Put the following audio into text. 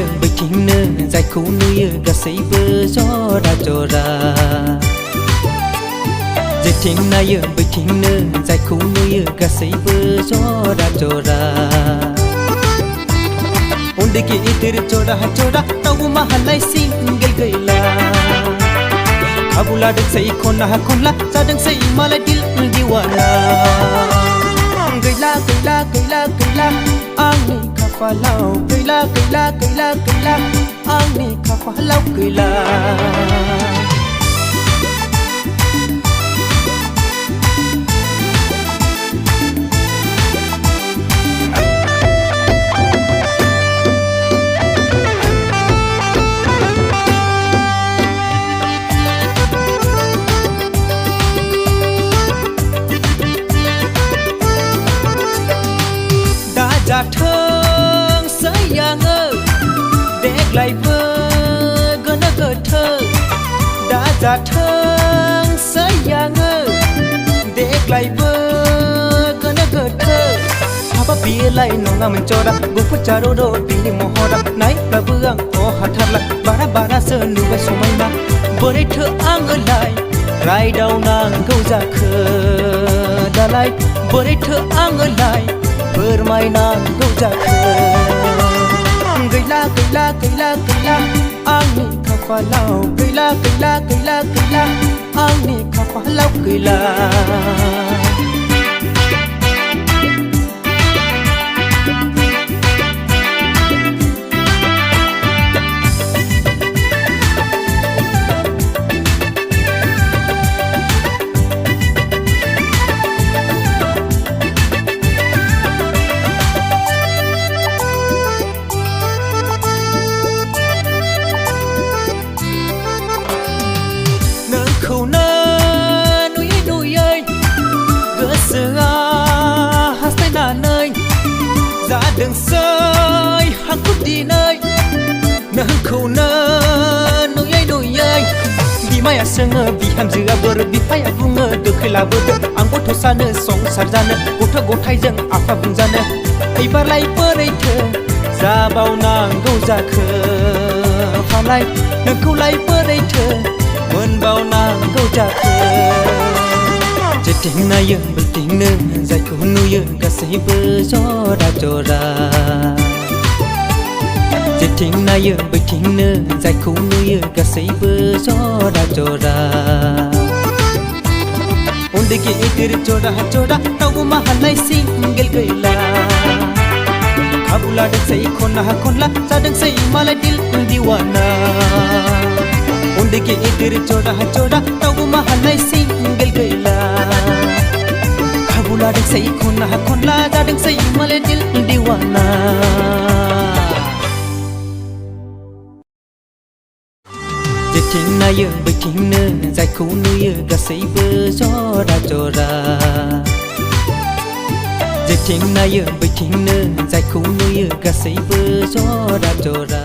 nayo बैथिंनो जायखौ नुयो गासैबो जरा जरा जेथिं नायो बैथिंनो जायखौ नुयो गासैबो जरा जरा उन्दै गिदिर जरा जरा रावबो माहालाय सिंगेल गैला खाबु लादोंसै खना खनला जादोंसै मालाय दिल दिवाना गैला गैला गैला गैला आंनि खाफालाव गैला गैला गैला गैला आंनि खाफालाव गैला जाथोंसै आङो देग्लायबो गोनो गोथो दा जाथोंसै आङो देग्लायबो गोनो गोथो हाबाब बेलाय नङामोन जरा गुफुर जारर' बिनि महरा नायब्लाबो आं अहाथारला बारा बारासो नुबाय समायना बोरैथो आङोलाय रायदावनांगौ जाखो दालाय बोरैथो आङोलाय फोरमायनांगौ जाखो गैला गैला गैला गैला आंनि खाफालाव गैला गैला गैला गैला आंनि खाफालाव गैला जादोंसै हांखो दिनै नोंखौनो नुयै नुयै बिमाया सोङो बिहामजोआ बोर बिफाया बुङो दोखै लाबोदो आं गथ' सानो संसार जानो गथ' गथायजों आफा बुंजानो एबारलाय बोरैथो जाबावनांगौ जाखो फालाय नोंखौलाय बोरैथो मोनबावनांगौ जाखो जेथिं नायो बैथिंनो जायखौ नुयो गासैबो जरा जरा जेथिं नायो बैथिंनो जायखौ नुयो गासैबो जरा जरा उन्दै गिदिर जरा जरा रावबो माहालाय सिंगेल गैला खाबु लादोंसै खना खनला जादोंसै मालाय दिल दिवाना उन्दै गिदिर जरा जरा रावबो माहालाय सिंगेल गैला खाबु लादोंसै खना खनला जादोंसै मालाय दिल दिवाना जेथिं नायो बैथिंनो जायखौ नुयो गासैबो जरा जरा जेथिं नायो बैथिंनो जायखौ नुयो गासैबो जरा जरा